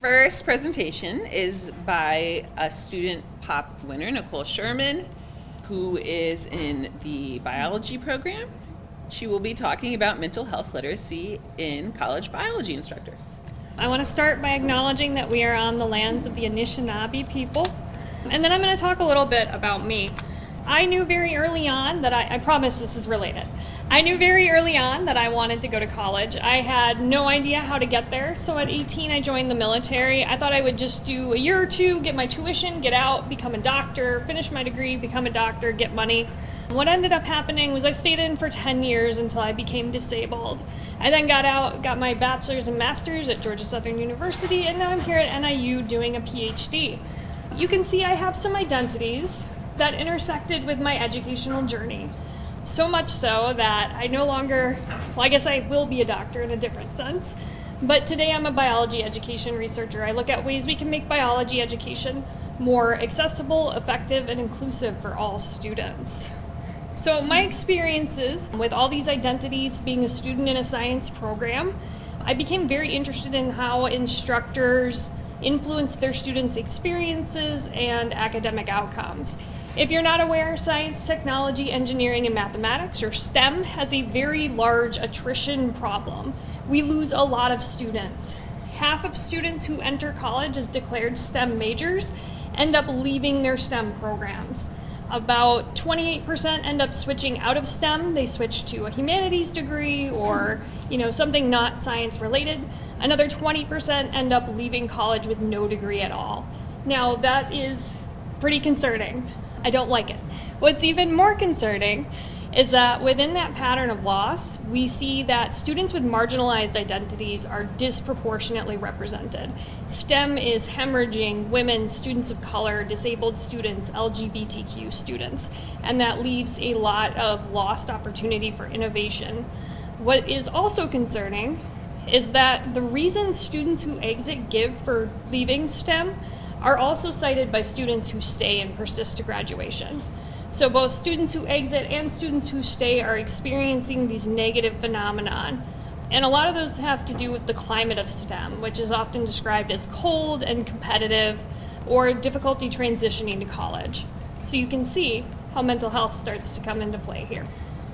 First presentation is by a student pop winner, Nicole Scheuermann, who is in the biology program. She will be talking about mental health literacy in college biology instructors. I want to start by acknowledging that we are on the lands of the Anishinaabe people. And then I'm going to talk a little bit about me. I knew very early on that I promise this is related. I knew very early on that I wanted to go to college. I had no idea how to get there, so at 18 I joined the military. I thought I would just do a year or two, get my tuition, get out, become a doctor, finish my degree, become a doctor, get money. What ended up happening was I stayed in for 10 years until I became disabled. I then got out, got my bachelor's and master's at Georgia Southern University, and now I'm here at NIU doing a PhD. You can see I have some identities that intersected with my educational journey. So much so that I no longer, well, I guess I will be a doctor in a different sense, but today I'm a biology education researcher. I look at ways we can make biology education more accessible, effective, and inclusive for all students. So my experiences with all these identities being a student in a science program, I became very interested in how instructors influence their students' experiences and academic outcomes. If you're not aware, science, technology, engineering, and mathematics, or STEM, has a very large attrition problem. We lose a lot of students. Half of students who enter college as declared STEM majors end up leaving their STEM programs. About 28% end up switching out of STEM. They switch to a humanities degree or something not science related. Another 20% end up leaving college with no degree at all. Now that is pretty concerning. I don't like it. What's even more concerning is that within that pattern of loss, we see that students with marginalized identities are disproportionately represented. STEM is hemorrhaging women, students of color, disabled students, LGBTQ students, and that leaves a lot of lost opportunity for innovation. What is also concerning is that the reason students who exit give for leaving STEM are also cited by students who stay and persist to graduation. So both students who exit and students who stay are experiencing these negative phenomenon. And a lot of those have to do with the climate of STEM, which is often described as cold and competitive or difficulty transitioning to college. So you can see how mental health starts to come into play here.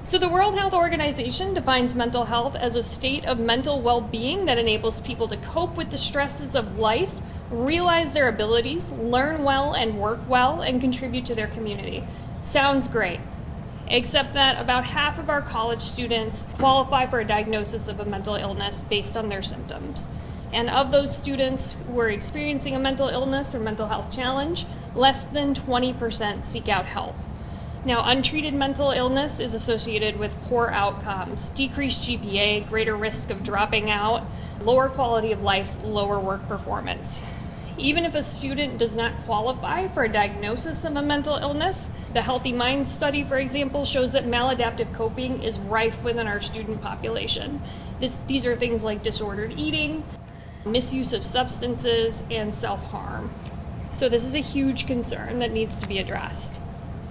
So the World Health Organization defines mental health as a state of mental well-being that enables people to cope with the stresses of life, realize their abilities, learn well and work well, and contribute to their community. Sounds great, except that about half of our college students qualify for a diagnosis of a mental illness based on their symptoms. And of those students who are experiencing a mental illness or mental health challenge, less than 20% seek out help. Now, untreated mental illness is associated with poor outcomes, decreased GPA, greater risk of dropping out, lower quality of life, lower work performance. Even if a student does not qualify for a diagnosis of a mental illness, the Healthy Minds study, for example, shows that maladaptive coping is rife within our student population. These are things like disordered eating, misuse of substances, and self-harm. So this is a huge concern that needs to be addressed.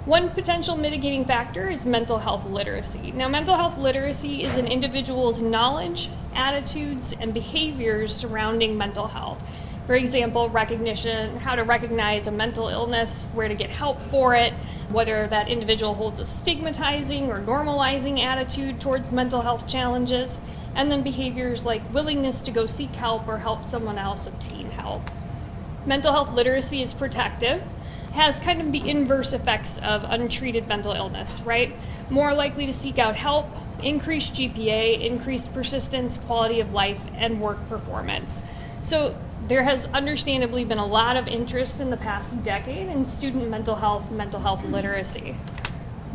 One potential mitigating factor is mental health literacy. Now, mental health literacy is an individual's knowledge, attitudes, and behaviors surrounding mental health. For example, recognition, how to recognize a mental illness, where to get help for it, whether that individual holds a stigmatizing or normalizing attitude towards mental health challenges, and then behaviors like willingness to go seek help or help someone else obtain help. Mental health literacy is protective, has kind of the inverse effects of untreated mental illness, right? More likely to seek out help, increased GPA, increased persistence, quality of life, and work performance. So there has understandably been a lot of interest in the past decade in student mental health literacy.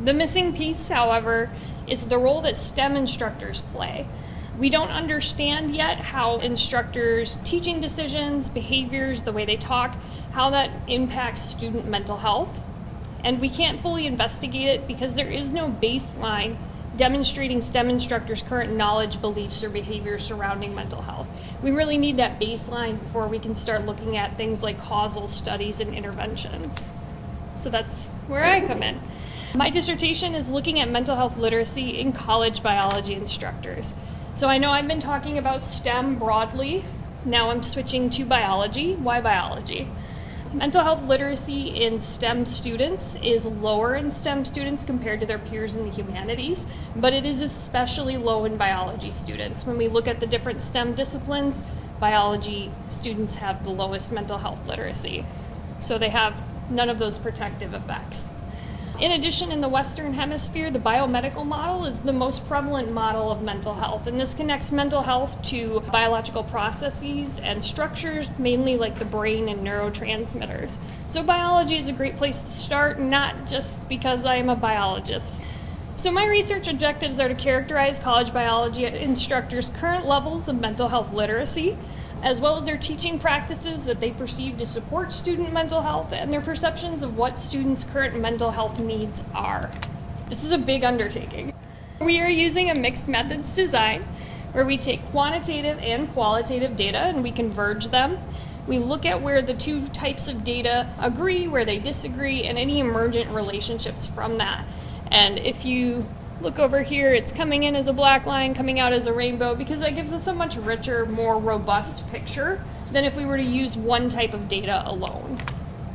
The missing piece, however, is the role that STEM instructors play. We don't understand yet how instructors' teaching decisions, behaviors, the way they talk, how that impacts student mental health. And we can't fully investigate it because there is no baseline demonstrating STEM instructors' current knowledge, beliefs, or behaviors surrounding mental health. We really need that baseline before we can start looking at things like causal studies and interventions. So that's where I come in. My dissertation is looking at mental health literacy in college biology instructors. So I know I've been talking about STEM broadly, Now I'm switching to biology. Why biology? Mental health literacy in STEM students is lower in STEM students compared to their peers in the humanities, but it is especially low in biology students. When we look at the different STEM disciplines, biology students have the lowest mental health literacy. So they have none of those protective effects. In addition, in the Western Hemisphere, the biomedical model is the most prevalent model of mental health, and this connects mental health to biological processes and structures, mainly like the brain and neurotransmitters. So biology is a great place to start, not just because I am a biologist. So my research objectives are to characterize college biology instructors' current levels of mental health literacy, as well as their teaching practices that they perceive to support student mental health and their perceptions of what students' current mental health needs are. This is a big undertaking. We are using a mixed methods design where we take quantitative and qualitative data and we converge them. We look at where the two types of data agree, where they disagree, and any emergent relationships from that. And if you look over here, it's coming in as a black line, coming out as a rainbow, because that gives us a much richer, more robust picture than if we were to use one type of data alone.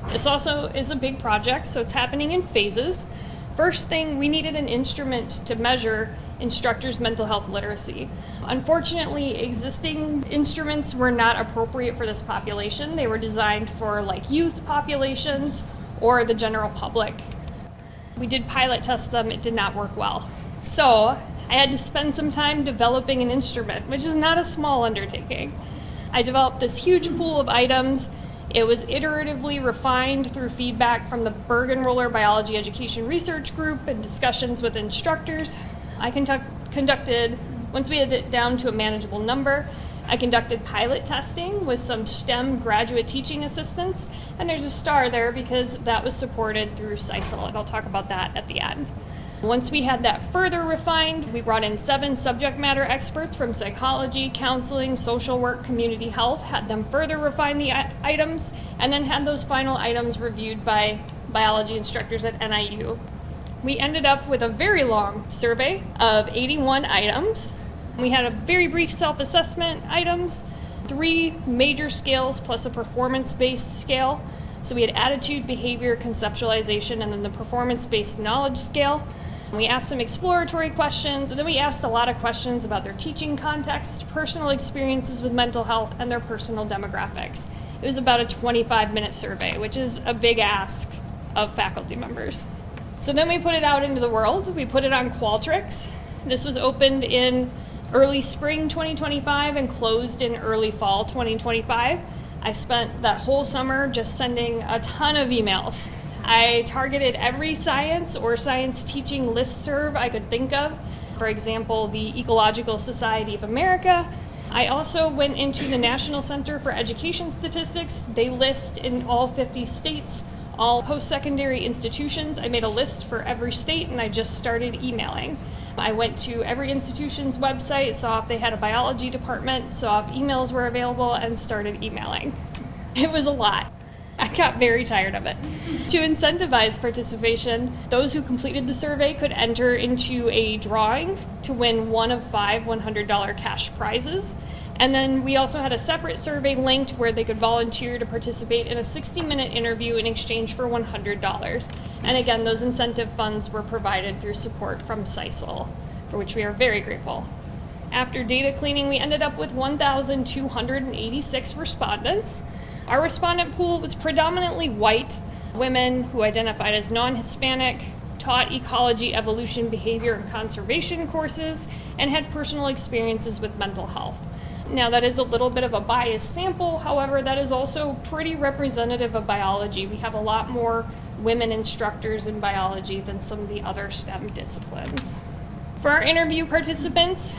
This also is a big project, so it's happening in phases. First thing, we needed an instrument to measure instructors' mental health literacy. Unfortunately, existing instruments were not appropriate for this population. They were designed for like youth populations or the general public. We did pilot test them, it did not work well. So I had to spend some time developing an instrument, which is not a small undertaking. I developed this huge pool of items. It was iteratively refined through feedback from the Bergen-Roller Biology Education Research Group and discussions with instructors. I conducted, once we had it down to a manageable number, I conducted pilot testing with some STEM graduate teaching assistants, and there's a star there because that was supported through CISLL, and I'll talk about that at the end. Once we had that further refined, we brought in 7 subject matter experts from psychology, counseling, social work, community health, had them further refine the items, and then had those final items reviewed by biology instructors at NIU. We ended up with a very long survey of 81 items. We had a very brief self-assessment items, 3 major scales plus a performance-based scale. So we had attitude, behavior, conceptualization, and then the performance-based knowledge scale. We asked some exploratory questions, and then we asked a lot of questions about their teaching context, personal experiences with mental health, and their personal demographics. It was about a 25-minute survey, which is a big ask of faculty members. So then we put it out into the world. We put it on Qualtrics. This was opened in early spring 2025 and closed in early fall 2025. I spent that whole summer just sending a ton of emails. I targeted every science or science teaching listserv I could think of. For example, the Ecological Society of America. I also went into the National Center for Education Statistics. They list in all 50 states all post-secondary institutions. I made a list for every state and I just started emailing. I went to every institution's website, saw if they had a biology department, saw if emails were available, and started emailing. It was a lot. I got very tired of it. To incentivize participation, those who completed the survey could enter into a drawing to win one of 5 $100 cash prizes. And then we also had a separate survey linked where they could volunteer to participate in a 60-minute interview in exchange for $100. And again, those incentive funds were provided through support from CISLL, for which we are very grateful. After data cleaning, we ended up with 1,286 respondents. Our respondent pool was predominantly white women who identified as non-Hispanic, taught ecology, evolution, behavior, and conservation courses, and had personal experiences with mental health. Now, that is a little bit of a biased sample, however, that is also pretty representative of biology. We have a lot more women instructors in biology than some of the other STEM disciplines. For our interview participants,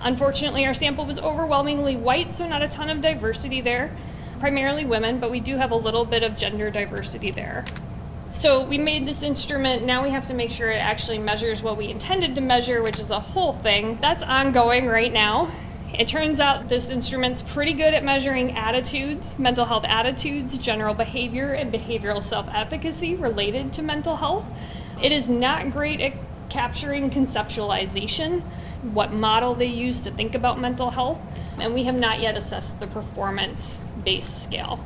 unfortunately, our sample was overwhelmingly white, so not a ton of diversity there. Primarily women, but we do have a little bit of gender diversity there. So we made this instrument, now we have to make sure it actually measures what we intended to measure, which is the whole thing. That's ongoing right now. It turns out this instrument's pretty good at measuring attitudes, mental health attitudes, general behavior, and behavioral self-efficacy related to mental health. It is not great at capturing conceptualization, what model they use to think about mental health, and we have not yet assessed the performance-based scale.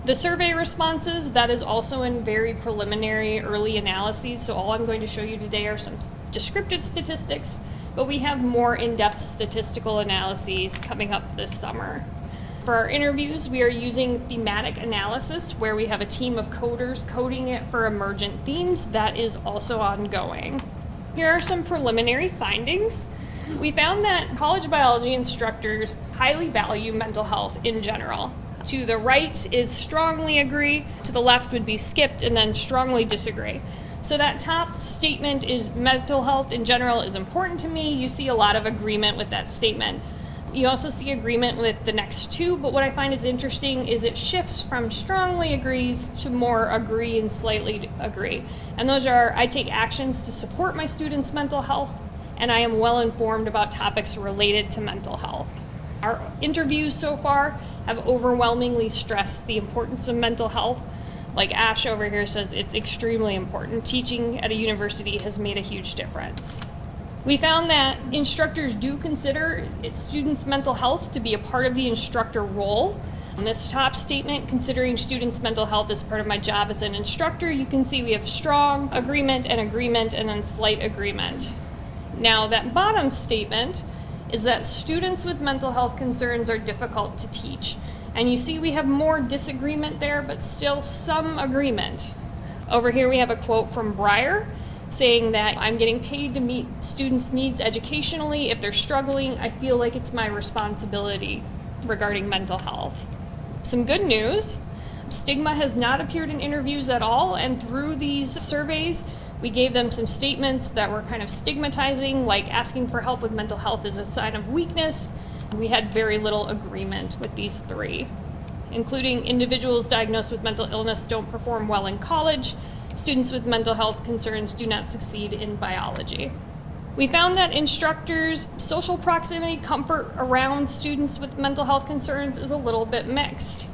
The survey responses, that is also in very preliminary early analyses, so all I'm going to show you today are some descriptive statistics, but we have more in-depth statistical analyses coming up this summer. For our interviews, we are using thematic analysis, where we have a team of coders coding it for emergent themes. That is also ongoing. Here are some preliminary findings. We found that college biology instructors highly value mental health in general. To the right is strongly agree, to the left would be skipped, and then strongly disagree. So that top statement is mental health in general is important to me. You see a lot of agreement with that statement. You also see agreement with the next two, but what I find is interesting is it shifts from strongly agrees to more agree and slightly agree. And those are, I take actions to support my students' mental health, and I am well informed about topics related to mental health. Our interviews so far have overwhelmingly stressed the importance of mental health. Like Ash over here says, it's extremely important. Teaching at a university has made a huge difference. We found that instructors do consider students' mental health to be a part of the instructor role. In this top statement, considering students' mental health as part of my job as an instructor, you can see we have strong agreement, and then slight agreement. Now, that bottom statement is that students with mental health concerns are difficult to teach. And you see we have more disagreement there, but still some agreement. Over here we have a quote from Breyer saying that I'm getting paid to meet students' needs educationally. If they're struggling, I feel like it's my responsibility regarding mental health. Some good news, stigma has not appeared in interviews at all, and through these surveys, we gave them some statements that were kind of stigmatizing, like asking for help with mental health is a sign of weakness. We had very little agreement with these three, including individuals diagnosed with mental illness don't perform well in college, students with mental health concerns do not succeed in biology. We found that instructors' social proximity comfort around students with mental health concerns is a little bit mixed.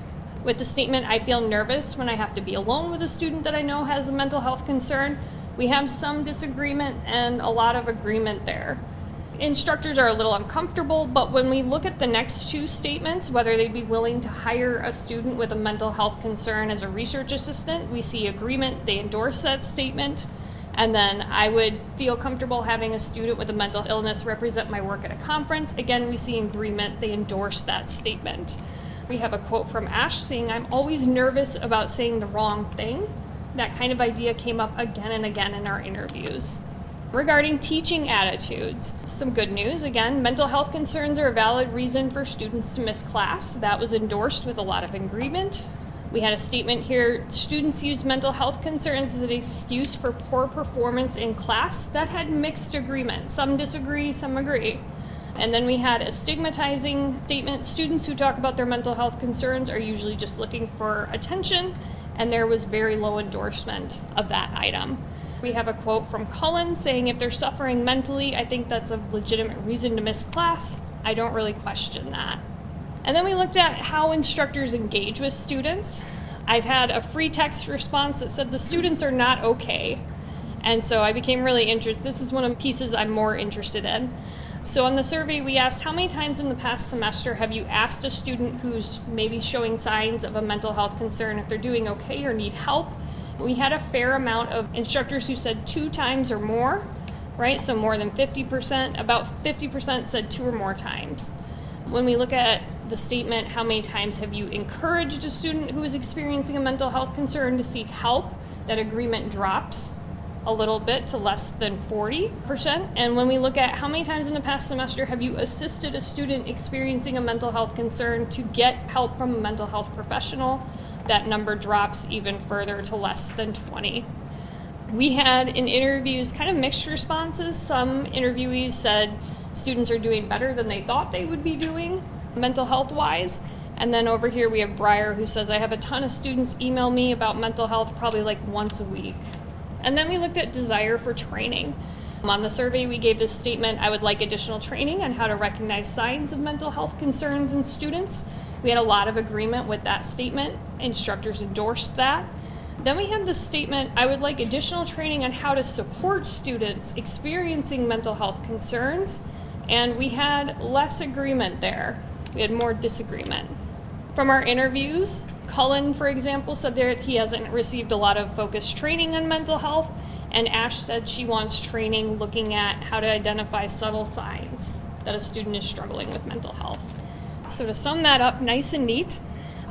With the statement, I feel nervous when I have to be alone with a student that I know has a mental health concern, we have some disagreement and a lot of agreement there. Instructors are a little uncomfortable, but when we look at the next two statements, whether they'd be willing to hire a student with a mental health concern as a research assistant, we see agreement, they endorse that statement. And then I would feel comfortable having a student with a mental illness represent my work at a conference. Again, we see agreement, they endorse that statement. We have a quote from Ash saying, I'm always nervous about saying the wrong thing. That kind of idea came up again and again in our interviews. Regarding teaching attitudes, some good news. Again, mental health concerns are a valid reason for students to miss class. That was endorsed with a lot of agreement. We had a statement here, students use mental health concerns as an excuse for poor performance in class. That had mixed agreement. Some disagree, some agree. And then we had a stigmatizing statement, students who talk about their mental health concerns are usually just looking for attention, and there was very low endorsement of that item. We have a quote from Cullen saying, if they're suffering mentally, I think that's a legitimate reason to miss class. I don't really question that. And then we looked at how instructors engage with students. I've had a free text response that said the students are not okay. And so I became really interested. This is one of the pieces I'm more interested in. So on the survey, we asked how many times in the past semester have you asked a student who's maybe showing signs of a mental health concern if they're doing okay or need help? We had a fair amount of instructors who said 2 times or more, right? So more than 50%, about 50% said 2 or more times. When we look at the statement, how many times have you encouraged a student who is experiencing a mental health concern to seek help, that agreement drops a little bit to less than 40%. And when we look at how many times in the past semester have you assisted a student experiencing a mental health concern to get help from a mental health professional, that number drops even further to less than 20. We had in interviews kind of mixed responses. Some interviewees said students are doing better than they thought they would be doing mental health wise. And then over here we have Breyer who says, I have a ton of students email me about mental health probably like once a week. And then we looked at desire for training. On the survey, we gave this statement, I would like additional training on how to recognize signs of mental health concerns in students. We had a lot of agreement with that statement. Instructors endorsed that. Then we have this statement, I would like additional training on how to support students experiencing mental health concerns, and we had less agreement there. We had more disagreement. From our interviews, Cullen, for example, said that he hasn't received a lot of focused training on mental health, and Ash said she wants training looking at how to identify subtle signs that a student is struggling with mental health. So to sum that up nice and neat,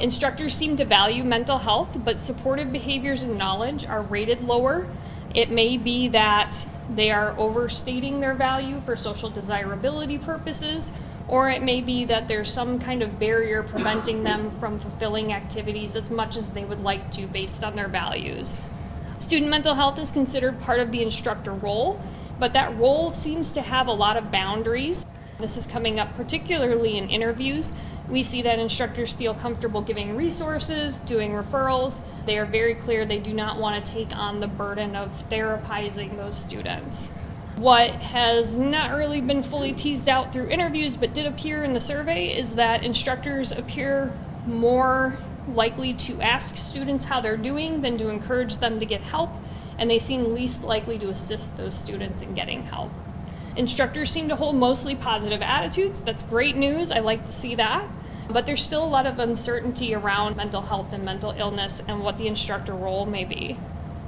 instructors seem to value mental health, but supportive behaviors and knowledge are rated lower. It may be that they are overstating their value for social desirability purposes, or it may be that there's some kind of barrier preventing them from fulfilling activities as much as they would like to based on their values. Student mental health is considered part of the instructor role, but that role seems to have a lot of boundaries. This is coming up particularly in interviews. We see that instructors feel comfortable giving resources, doing referrals. They are very clear they do not want to take on the burden of therapizing those students. What has not really been fully teased out through interviews but did appear in the survey is that instructors appear more likely to ask students how they're doing than to encourage them to get help, and they seem least likely to assist those students in getting help. Instructors seem to hold mostly positive attitudes. That's great news. I like to see that. But there's still a lot of uncertainty around mental health and mental illness and what the instructor role may be.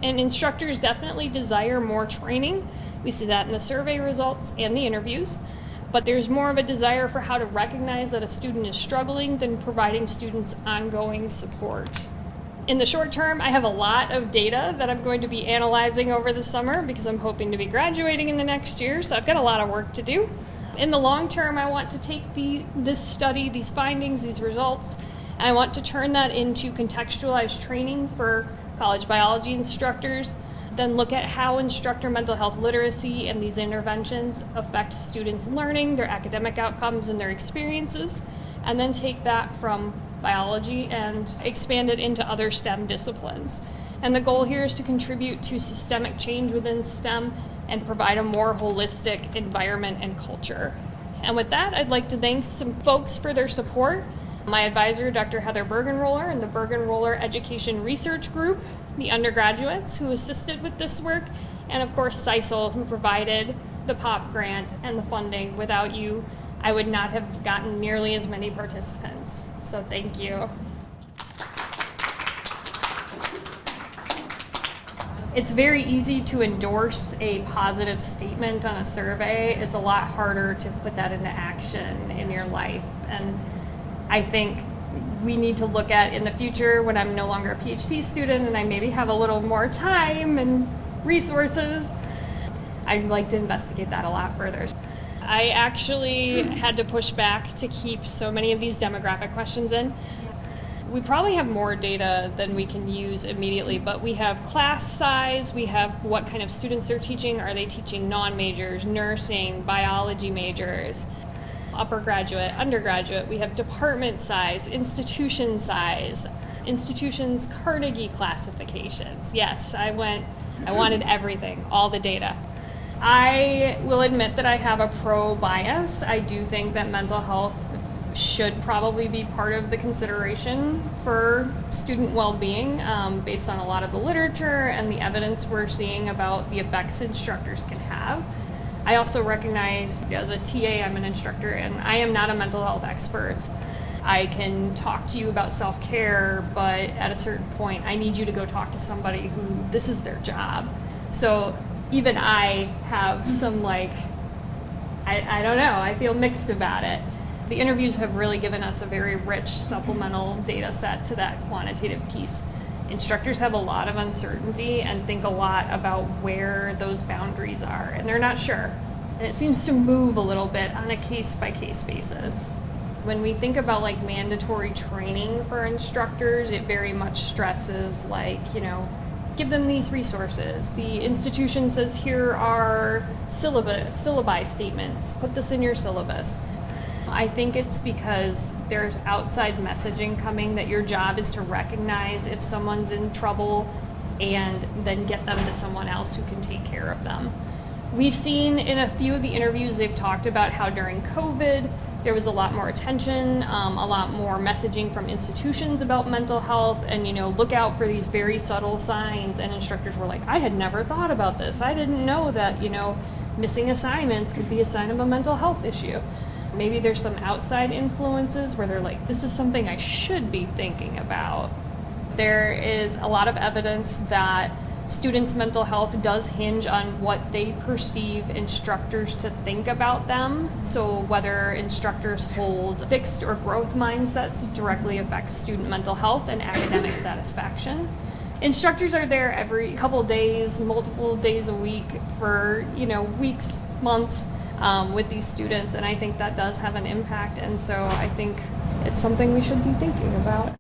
And instructors definitely desire more training. We see that in the survey results and the interviews. But there's more of a desire for how to recognize that a student is struggling than providing students ongoing support. In the short term, I have a lot of data that I'm going to be analyzing over the summer because I'm hoping to be graduating in the next year, so I've got a lot of work to do. In the long term, I want to take this study, these findings, these results, and I want to turn that into contextualized training for college biology instructors, then look at how instructor mental health literacy and these interventions affect students' learning, their academic outcomes, and their experiences, and then take that from biology and expand it into other STEM disciplines. And the goal here is to contribute to systemic change within STEM and provide a more holistic environment and culture. And with that, I'd like to thank some folks for their support. My advisor, Dr. Heather Bergenroller, and the Bergenroller Education Research Group, the undergraduates who assisted with this work, and of course CISLL, who provided the POP grant and the funding. Without you, I would not have gotten nearly as many participants. So thank you. It's very easy to endorse a positive statement on a survey. It's a lot harder to put that into action in your life. And I think we need to look at in the future when I'm no longer a PhD student and I maybe have a little more time and resources, I'd like to investigate that a lot further. I actually had to push back to keep so many of these demographic questions in. We probably have more data than we can use immediately, but we have class size, we have what kind of students they're teaching. Are they teaching non-majors, nursing, biology majors, upper graduate, undergraduate? We have department size, institutions Carnegie classifications. Yes, I wanted everything, all the data. I will admit that I have a pro bias. I do think that mental health should probably be part of the consideration for student well-being based on a lot of the literature and the evidence we're seeing about the effects instructors can have. I also recognize as a TA, I'm an instructor, and I am not a mental health expert. I can talk to you about self-care, but at a certain point, I need you to go talk to somebody who this is their job. So even I have some I don't know, I feel mixed about it. The interviews have really given us a very rich supplemental data set to that quantitative piece. Instructors have a lot of uncertainty and think a lot about where those boundaries are, and they're not sure. And it seems to move a little bit on a case-by-case basis. When we think about mandatory training for instructors, it very much stresses give them these resources. The institution says here are syllabi statements, put this in your syllabus. I think it's because there's outside messaging coming that your job is to recognize if someone's in trouble and then get them to someone else who can take care of them. We've seen in a few of the interviews they've talked about how during COVID there was a lot more attention, a lot more messaging from institutions about mental health, and look out for these very subtle signs. And instructors were like, I had never thought about this. I didn't know that missing assignments could be a sign of a mental health issue. Maybe there's some outside influences where they're like, this is something I should be thinking about. There is a lot of evidence that students' mental health does hinge on what they perceive instructors to think about them. So whether instructors hold fixed or growth mindsets directly affects student mental health and academic satisfaction. Instructors are there every couple days, multiple days a week for, weeks, months with these students, and I think that does have an impact, and so I think it's something we should be thinking about.